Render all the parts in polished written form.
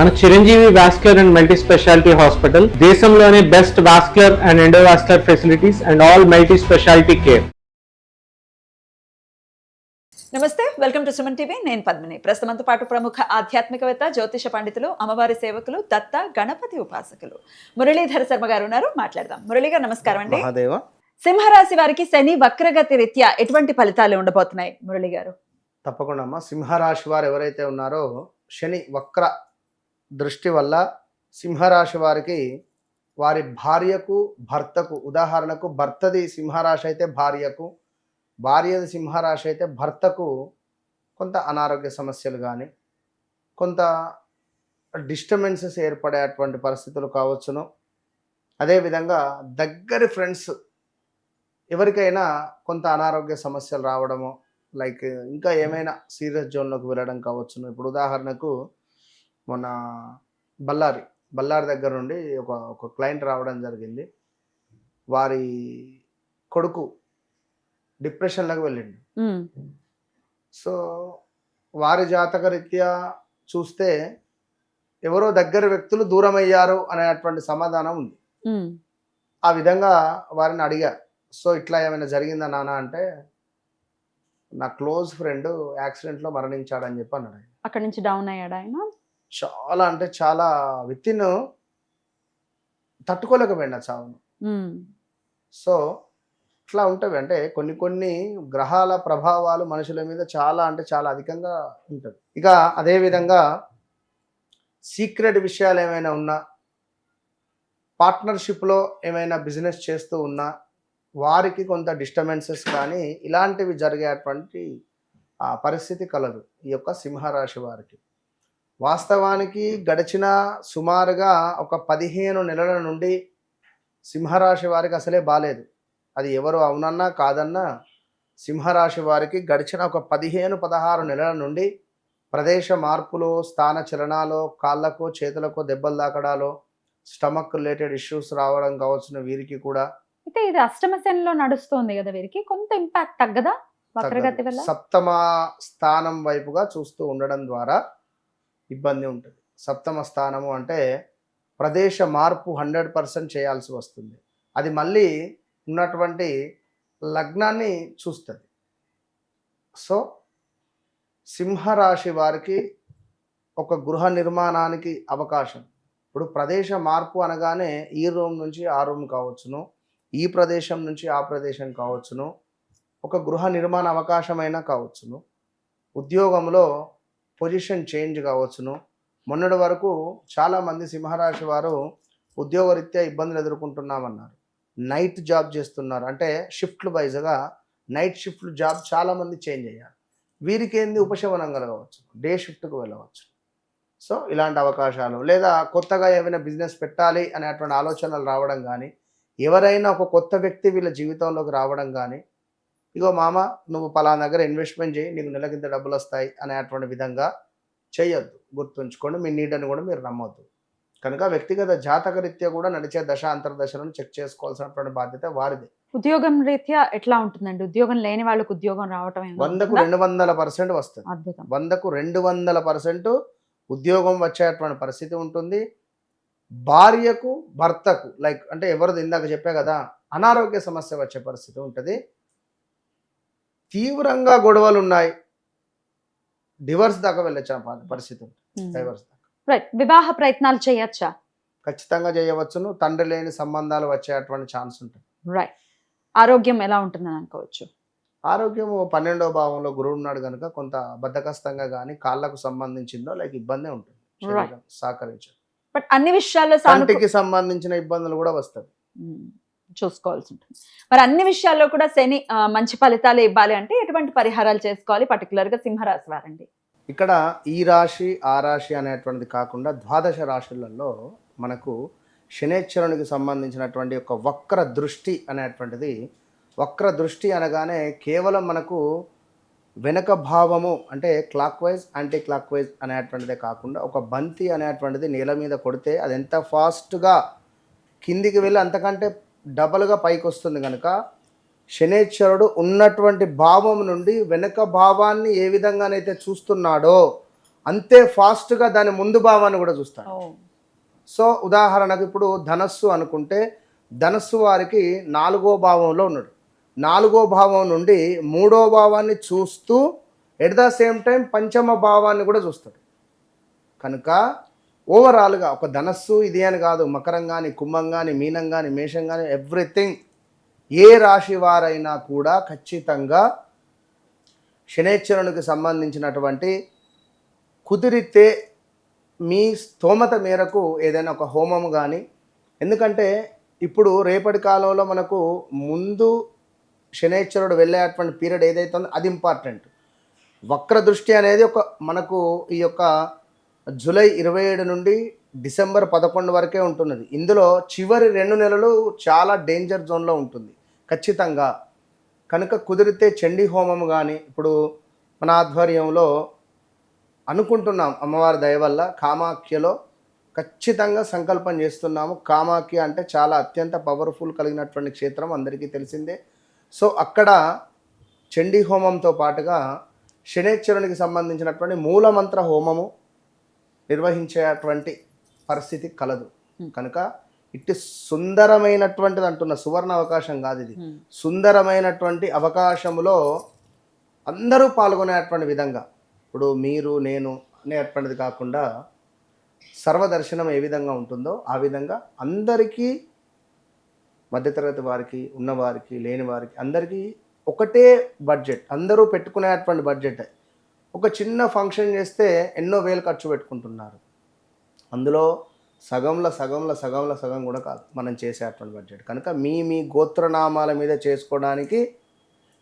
మన Chiranjeevi vascular and multi speciality hospital దేశంలోనే best vascular and endovascular facilities and all multi speciality care. నమస్తే, welcome to Suman TV. నేను పద్మిని. ప్రస్తుతంతో పాటు ప్రముఖ ఆధ్యాత్మికవేత్త, జ్యోతిష పండితులు, అమ్మవారి సేవకులు, దత్త గణపతి ఉపాసకులు మురళీధర శర్మ గారు ఉన్నారు. మాట్లాడదాం. మురళీ గారు నమస్కారం అండి. సింహరాశి వారికి శని వక్రగతి రీత్యా ఎటువంటి ఫలితాలు ఉండబోతున్నాయి మురళి గారు? తప్పకుండా అమ్మా. సింహరాశి వారు ఎవరైతే ఉన్నారో శని వక్ర దృష్టి వల్ల సింహరాశి వారికి వారి భార్యకు భర్తకు, ఉదాహరణకు భర్తది సింహరాశి అయితే భార్యకు, భార్యది సింహరాశి అయితే భర్తకు కొంత అనారోగ్య సమస్యలు కానీ కొంత డిస్టర్బెన్సెస్ ఏర్పడేటువంటి పరిస్థితులు కావచ్చును. అదేవిధంగా దగ్గరి ఫ్రెండ్స్ ఎవరికైనా కొంత అనారోగ్య సమస్యలు రావడము, లైక్ ఇంకా ఏమైనా సీరియస్ జోన్లోకి వెళ్ళడం కావచ్చును. ఇప్పుడు ఉదాహరణకు మొన్న బళ్ళారి దగ్గర నుండి ఒక క్లయింట్ రావడం జరిగింది. వారి కొడుకు డిప్రెషన్లోకి వెళ్ళిండు. సో వారి జాతక రీత్యా చూస్తే ఎవరో దగ్గర వ్యక్తులు దూరం అయ్యారు అనేటువంటి సమాధానం ఉంది. ఆ విధంగా వారిని అడిగా, సో ఇట్లా ఏమైనా జరిగిందా నాన్న అంటే, నా క్లోజ్ ఫ్రెండ్ యాక్సిడెంట్లో మరణించాడని చెప్పి అన్నాడు. అక్కడి నుంచి డౌన్ అయ్యాడు ఆయన. చాలా అంటే చాలా వితిన్ తట్టుకోలేకపోయినా చావును. సో ఇట్లా ఉంటాయి. అంటే కొన్ని గ్రహాల ప్రభావాలు మనుషుల మీద చాలా అంటే చాలా అధికంగా ఉంటుంది. ఇక అదేవిధంగా సీక్రెట్ విషయాలు ఏమైనా ఉన్నా, పార్ట్నర్షిప్లో ఏమైనా బిజినెస్ చేస్తూ ఉన్నా వారికి కొంత డిస్టర్బెన్సెస్ కానీ ఇలాంటివి జరిగేటువంటి పరిస్థితి కలదు ఈ యొక్క సింహరాశి వారికి. వాస్తవానికి గడిచిన సుమారుగా ఒక 15 నెలల నుండి సింహరాశి వారికి అసలే బాలేదు. అది ఎవరు అవునన్నా కాదన్నా సింహరాశి వారికి గడిచిన ఒక 15-16 నెలల నుండి ప్రదేశ మార్పులు, స్థాన చలనాలు, కాళ్ళకు చేతులకు దెబ్బలు తాకడాలు, స్టమక్ రిలేటెడ్ ఇష్యూస్ రావడం కావచ్చును. వీరికి కూడా అయితే ఇది అష్టమ శనిలో నడుస్తుంది కదా, వీరికి కొంత ఇంపాక్ట్ తగ్గదా వక్రగతి వల్ల? సప్తమ స్థానం వైపుగా చూస్తూ ఉండడం ద్వారా ఇబ్బంది ఉంటుంది. సప్తమ స్థానము అంటే ప్రదేశ మార్పు 100% చేయాల్సి వస్తుంది. అది మళ్ళీ ఉన్నటువంటి లగ్నాన్ని చూస్తుంది. సో సింహరాశి వారికి ఒక గృహ నిర్మాణానికి అవకాశం. ఇప్పుడు ప్రదేశ మార్పు అనగానే ఈ రూమ్ నుంచి ఆ రూమ్ కావచ్చును, ఈ ప్రదేశం నుంచి ఆ ప్రదేశం కావచ్చును, ఒక గృహ నిర్మాణ అవకాశమైనా కావచ్చును, ఉద్యోగంలో పొజిషన్ చేంజ్ కావచ్చును. మొన్నటి వరకు చాలామంది సింహరాశి వారు ఉద్యోగరీత్యా ఇబ్బందులు ఎదుర్కొంటున్నామన్నారు. నైట్ జాబ్ చేస్తున్నారు, అంటే షిఫ్ట్లు వైజ్గా నైట్ షిఫ్ట్లు జాబ్ చాలామంది చేంజ్ అయ్యారు. వీరికి ఏంది ఉపశమనం కలగవచ్చు, డే షిఫ్ట్కు వెళ్ళవచ్చు. సో ఇలాంటి అవకాశాలు, లేదా కొత్తగా ఏమైనా బిజినెస్ పెట్టాలి అనేటువంటి ఆలోచనలు రావడం కానీ, ఎవరైనా ఒక కొత్త వ్యక్తి వీళ్ళ జీవితంలోకి రావడం కానీ, ఇగో మామ నువ్వు పలానా దగ్గర ఇన్వెస్ట్మెంట్ చేయి, నీకు నెలకింత డబ్బులు వస్తాయి అనేటువంటి విధంగా చేయొద్దు. గుర్తుంచుకోండి, మీ నీడని కూడా మీరు నమ్మొద్దు. కనుక వ్యక్తిగత జాతక రీత్యా కూడా నడిచే దశ అంతర్దశలను చెక్ చేసుకోవాల్సినటువంటి బాధ్యత వారిది. ఉద్యోగం రీత్యా ఎట్లా ఉంటుందండి? ఉద్యోగం లేని వాళ్ళకి ఉద్యోగం రావటం 100కు 200% వస్తుంది. 100కు 200% ఉద్యోగం వచ్చేటువంటి పరిస్థితి ఉంటుంది. భార్యకు భర్తకు, లైక్ అంటే ఎవరిది ఇందాక చెప్పా కదా, అనారోగ్య సమస్య వచ్చే పరిస్థితి ఉంటుంది. తీవ్రంగా గొడవలు ఉన్నాయి, డివర్స్ దాకా వెళ్ళొచ్చే పరిస్థితి ఉంటుంది. డైవర్స్ దాకా. రైట్. వివాహ ప్రయత్నాలు చేయొచ్చా? ఖచ్చితంగా చేయవచ్చును. తండ్రి లేని సంబంధాలు వచ్చేటువంటి ఛాన్స్ ఉంటుంది. రైట్. ఆరోగ్యం ఎలా ఉంటుందని అనుకోవచ్చు? ఆరోగ్యము 12వ భావంలో గురువు ఉన్నాడు కనుక కొంత బద్ధకస్తంగా కానీ కాళ్ళకు సంబంధించిందో లైక్ ఇబ్బంది ఉంటుంది. సహకరించదు. బట్ అన్ని విషయాల్లో కంటికి సంబంధించిన ఇబ్బందులు కూడా వస్తాయి, చూసుకోవాల్సి ఉంటుంది. మరి అన్ని విషయాల్లో కూడా శని మంచి ఫలితాలు ఇవ్వాలి అంటే ఎటువంటి పరిహారాలు చేసుకోవాలి, పర్టికులర్ గా సింహరాశి వారండి? ఇక్కడ ఈ రాశి ఆ రాశి అనేటువంటిది కాకుండా ద్వాదశ రాశులలో మనకు శనేశ్వరునికి సంబంధించినటువంటి ఒక వక్ర దృష్టి అనేటువంటిది. వక్ర దృష్టి అనగానే కేవలం మనకు వెనక భావము అంటే clockwise anticlockwise అనేటువంటిదే కాకుండా, ఒక బంతి అనేటువంటిది నేల మీద కొడితే అది ఎంత ఫాస్ట్గా కిందికి వెళ్ళి అంతకంటే డబల్గా పైకి వస్తుంది. కనుక శనేశ్వరుడు ఉన్నటువంటి భావం నుండి వెనక భావాన్ని ఏ విధంగానైతే చూస్తున్నాడో అంతే ఫాస్ట్గా దాని ముందు భావాన్ని కూడా చూస్తాడు. ఓ, సో ఉదాహరణకు ఇప్పుడు ధనస్సు అనుకుంటే ధనస్సు వారికి 4వ భావంలో ఉన్నాడు. 4వ భావం నుండి 3వ భావాన్ని చూస్తూ ఎట్ ద సేమ్ టైం పంచమ భావాన్ని కూడా చూస్తాడు. కనుక ఓవరాల్గా ఒక ధనస్సు ఇది అని కాదు, మకరం కానీ, కుంభం కానీ, మీనం కానీ, మేషం కానీ, ఎవ్రీథింగ్ ఏ రాశి వారైనా కూడా ఖచ్చితంగా శనేశ్వరునికి సంబంధించినటువంటి కుదిరితే మీ స్తోమత మేరకు ఏదైనా ఒక హోమము కానీ, ఎందుకంటే ఇప్పుడు రేపటి కాలంలో మనకు ముందు శనేశ్వరుడు వెళ్ళేటువంటి పీరియడ్ ఏదైతే ఉందో అది ఇంపార్టెంట్. వక్ర దృష్టి అనేది మనకు ఈ యొక్క జూలై 27 నుండి డిసెంబర్ 11 వరకే ఉంటున్నది. ఇందులో చివరి 2 నెలలు చాలా డేంజర్ జోన్లో ఉంటుంది ఖచ్చితంగా. కనుక కుదిరితే చండీ హోమం కానీ ఇప్పుడు మన ఆధ్వర్యంలో అనుకుంటున్నాం, అమ్మవారి దయ వల్ల కామాఖ్యలో ఖచ్చితంగా సంకల్పం చేస్తున్నాము. కామాఖ్య అంటే చాలా అత్యంత పవర్ఫుల్ కలిగినటువంటి క్షేత్రం అందరికీ తెలిసిందే. సో అక్కడ చండీ హోమంతో పాటుగా శనేశ్వరునికి సంబంధించినటువంటి మూలమంత్ర హోమము నిర్వహించేటువంటి పరిస్థితి కలదు. కనుక ఇట్టి సుందరమైనటువంటిది అంటున్న సువర్ణ అవకాశం కాదు ఇది, సుందరమైనటువంటి అవకాశంలో అందరూ పాల్గొనేటువంటి విధంగా, ఇప్పుడు మీరు నేను అనేటువంటిది కాకుండా సర్వదర్శనం ఏ విధంగా ఉంటుందో ఆ విధంగా అందరికీ, మధ్యతరగతి వారికి, ఉన్నవారికి, లేని వారికి అందరికీ ఒకటే బడ్జెట్, అందరూ పెట్టుకునేటువంటి బడ్జెట్. ఒక చిన్న ఫంక్షన్ చేస్తే ఎన్నో వేలు ఖర్చు పెట్టుకుంటున్నారు. అందులో సగం కూడా కాదు మనం చేసేటువంటి బడ్జెట్. కనుక మీ గోత్రనామాల మీద చేసుకోవడానికి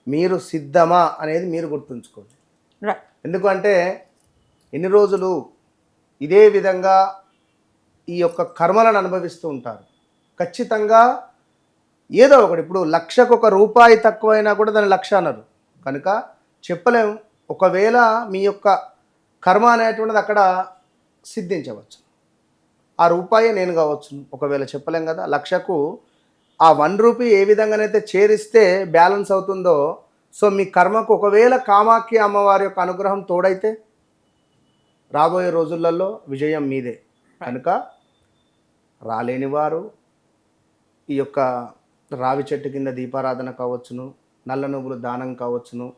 మీరు సిద్ధమా అనేది మీరు గుర్తుంచుకోండి. ఎందుకంటే ఎన్ని రోజులు ఇదే విధంగా ఈ యొక్క కర్మలను అనుభవిస్తూ ఉంటారు. ఖచ్చితంగా ఏదో ఒకటి, ఇప్పుడు లక్షకు ₹1 తక్కువైనా కూడా దాని లక్ష అన్నారు. కనుక చెప్పలేము, ఒకవేళ మీ యొక్క కర్మ అనేటువంటిది అక్కడ సిద్ధించవచ్చు. ఆ రూపాయి నేను కావచ్చు, ఒకవేళ చెప్పలేం కదా. లక్షకు ఆ ₹1 ఏ విధంగానైతే చేరిస్తే బ్యాలెన్స్ అవుతుందో, సో మీ కర్మకు ఒకవేళ కామాఖ్య అమ్మవారి యొక్క అనుగ్రహం తోడైతే రాబోయే రోజులలో విజయం మీదే. కనుక రాలేని వారు ఈ యొక్క రావి చెట్టు కింద దీపారాధన కావచ్చును, నల్ల నువ్వులు దానం కావచ్చును.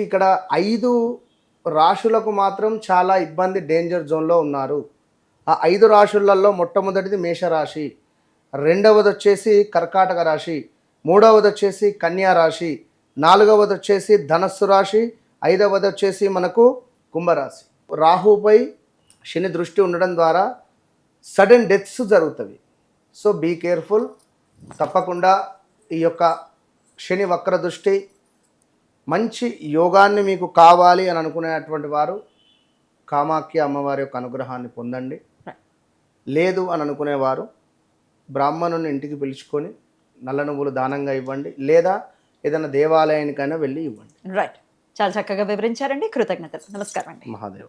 ఇక్కడ 5 రాశులకు మాత్రం చాలా ఇబ్బంది, డేంజర్ జోన్లో ఉన్నారు. ఆ 5 రాశులలో మొట్టమొదటిది మేషరాశి, రెండవది వచ్చేసి కర్కాటక రాశి, మూడవది వచ్చేసి కన్యా రాశి, నాలుగవది వచ్చేసి ధనస్సు రాశి, ఐదవది వచ్చేసి మనకు కుంభరాశి. రాహుపై శని దృష్టి ఉండడం ద్వారా సడన్ డెత్స్ జరుగుతాయి. So be careful. తప్పకుండా ఈ యొక్క శని వక్ర దృష్టి, మంచి యోగాన్ని మీకు కావాలి అని అనుకునేటువంటి వారు కామాఖ్య అమ్మవారి యొక్క అనుగ్రహాన్ని పొందండి. లేదు అని అనుకునేవారు బ్రాహ్మణుని ఇంటికి పిలుచుకొని నల్ల నువ్వులు దానంగా ఇవ్వండి, లేదా ఏదైనా దేవాలయానికైనా వెళ్ళి ఇవ్వండి. రైట్, చాలా చక్కగా వివరించారండి. కృతజ్ఞతలు. నమస్కారం అండి. మహాదేవ.